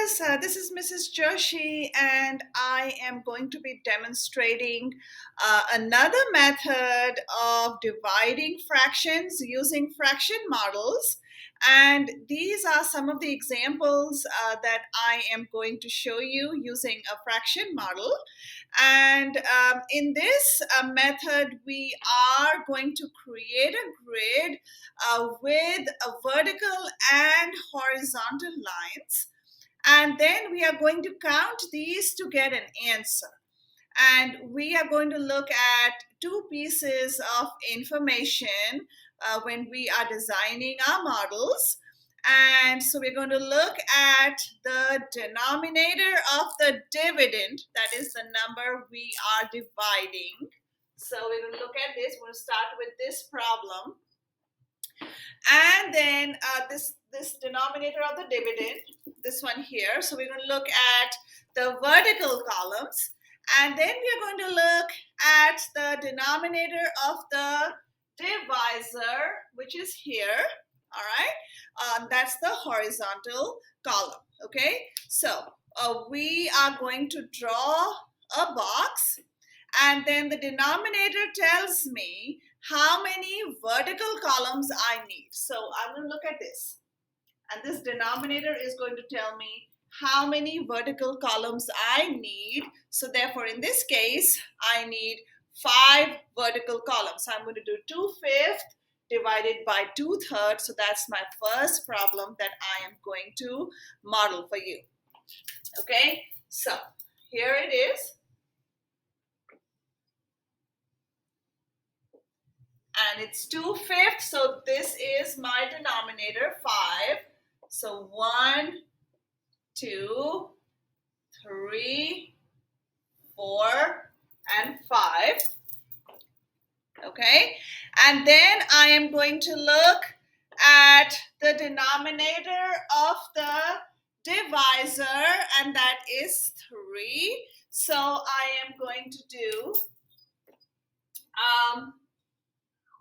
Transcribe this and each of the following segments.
This is Mrs. Joshi, and I am going to be demonstrating another method of dividing fractions using fraction models. And these are some of the examples that I am going to show you using a fraction model. And in this method, we are going to create a grid with a vertical and horizontal lines. And then we are going to count these to get an answer. And we are going to look at two pieces of information when we are designing our models. And so we're going to look at the denominator of the dividend, that is the number we are dividing. So we're going to look at this. We're going to start with this problem. And then this denominator of the dividend, this one here. So we're going to look at the vertical columns. And then we're going to look at the denominator of the divisor, which is here. All right. That's the horizontal column. Okay. So we are going to draw a box. And then the denominator tells me how many vertical columns I need. So I'm going to look at this. And this denominator is going to tell me how many vertical columns I need. So therefore, in this case, I need 5 vertical columns. So I'm going to do 2/5 divided by 2/3. So that's my first problem that I am going to model for you. Okay, so here it is. And it's 2/5, so this is my denominator, 5. So 1, 2, 3, 4, and 5. Okay, and then I am going to look at the denominator of the divisor, and that is 3. So I am going to do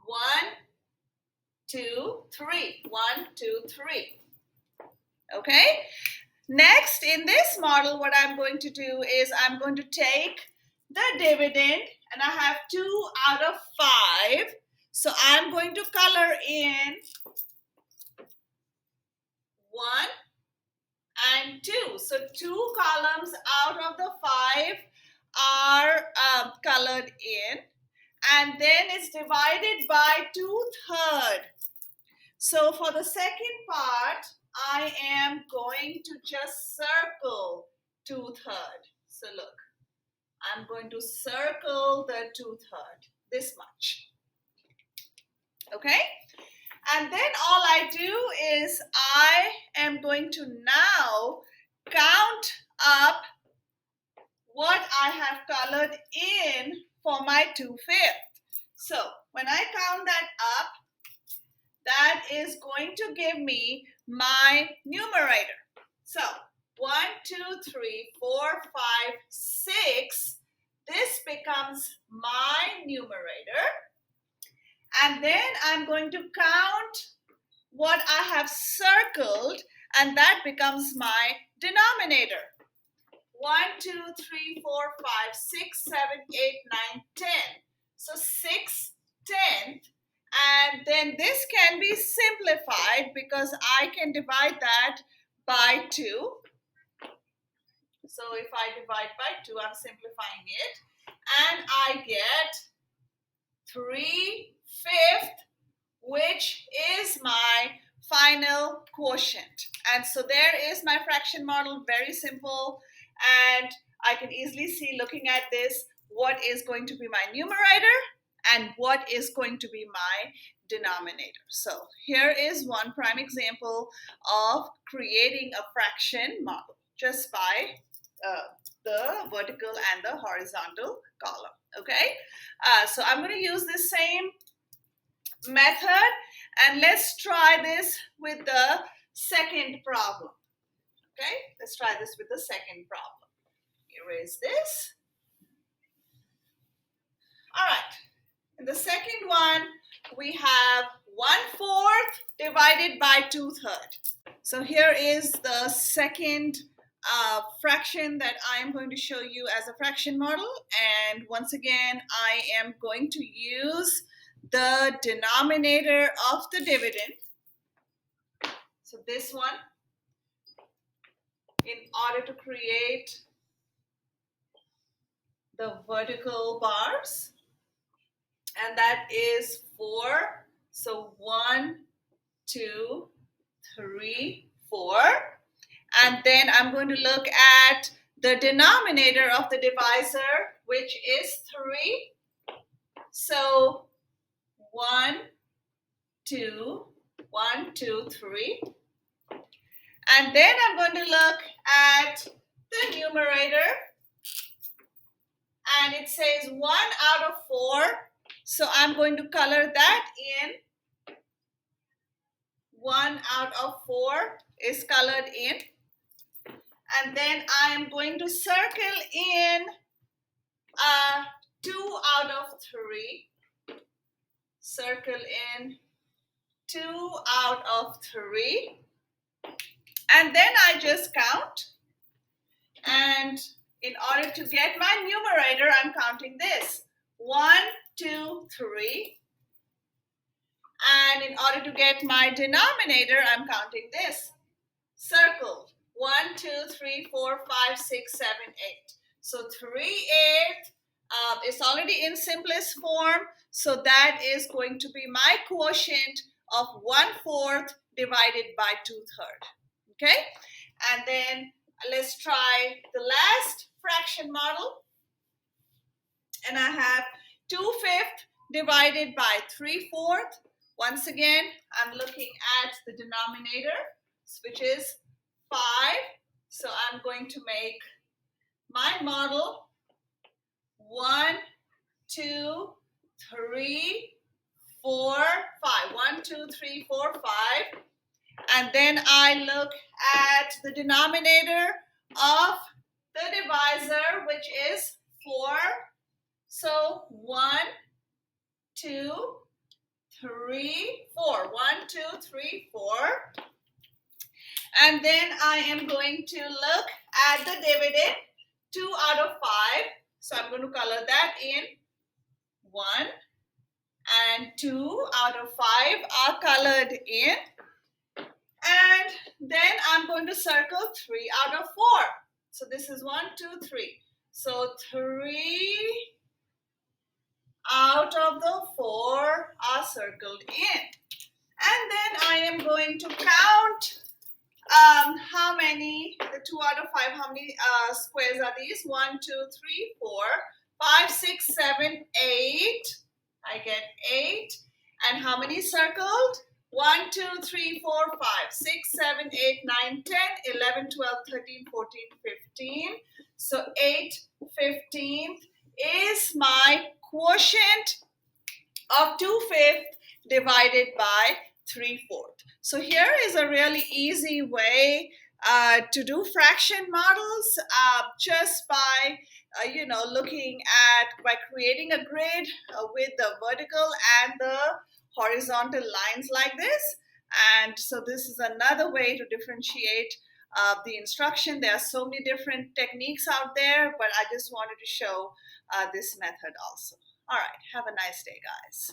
1, 2, 3. 1, 2, 3. Okay. Next, in this model, what I'm going to do is I'm going to take the dividend, and I have 2 out of 5. So I'm going to color in 1 and 2. So 2 columns out of the 5 are colored in. And then it's divided by 2/3. So for the second part, I am going to just circle 2/3. So look, I'm going to circle the 2/3, this much. Okay? And then all I do is I am going to now count up what I have colored in for my 2/5. So when I count that up, that is going to give me my numerator. So 1, 2, 3, 4, 5, 6. This becomes my numerator. And then I'm going to count what I have circled, and that becomes my denominator. 1, 2, 3, 4, 5, 6, 7, 8, 9, 10. So 6/10. And then this can be simplified because I can divide that by 2. So if I divide by 2, I'm simplifying it. And I get 3/5, which is my final quotient. And so there is my fraction model, very simple. And I can easily see, looking at this, what is going to be my numerator and what is going to be my denominator. So here is one prime example of creating a fraction model just by the vertical and the horizontal column. Okay, so I'm going to use the same method, and let's try this with the second problem. Okay, let's try this with the second problem. Erase this. All right, in the second one, we have 1/4 divided by 2/3. So here is the second fraction that I am going to show you as a fraction model. And once again, I am going to use the denominator of the dividend. So this one, in order to create the vertical bars, and that is 4. So 1, 2, 3, 4. And then I'm going to look at the denominator of the divisor, which is 3. So 1, 2, 1, 2, 3. And then I'm going to look at the numerator. And it says 1 out of 4. So I'm going to color that in. 1 out of 4 is colored in. And then I am going to circle in 2 out of 3. Circle in 2 out of 3. And then I just count. And in order to get my numerator, I'm counting this. 1, 2, 3. And in order to get my denominator, I'm counting this. Circle. 1, 2, 3, 4, 5, 6, 7, 8. So 3/8 is already in simplest form. So that is going to be my quotient of 1/4 divided by 2/3. Okay? And then let's try the last fraction model. And I have 2/5 divided by 3/4. Once again, I'm looking at the denominator, which is 5. So I'm going to make my model 1, 2, 3, 4, 5. 1, 2, 3, 4, 5. And then I look at the denominator of the divisor, which is 4. So 1, 2, 3, 4. 1, 2, 3, 4. And then I am going to look at the dividend, 2 out of 5. So I'm going to color that in. 1 and 2 out of 5 are colored in. And then I'm going to circle 3 out of 4. So this is 1, 2, 3. So 3 out of the 4 are circled in. And then I am going to count how many, the 2 out of 5, how many squares are these? 1, 2, 3, 4, 5, 6, 7, 8. I get 8. And how many circled? 1, 2, 3, 4, 5, 6, 7, 8, 9, 10, 11, 12, 13, 14, 15. So 8 15th is my quotient of 2/5 divided by 3/4. So here is a really easy way to do fraction models just by looking at, by creating a grid with the vertical and the horizontal lines like this. And so this is another way to differentiate the instruction. There are so many different techniques out there, but I just wanted to show this method also. All right, have a nice day, guys.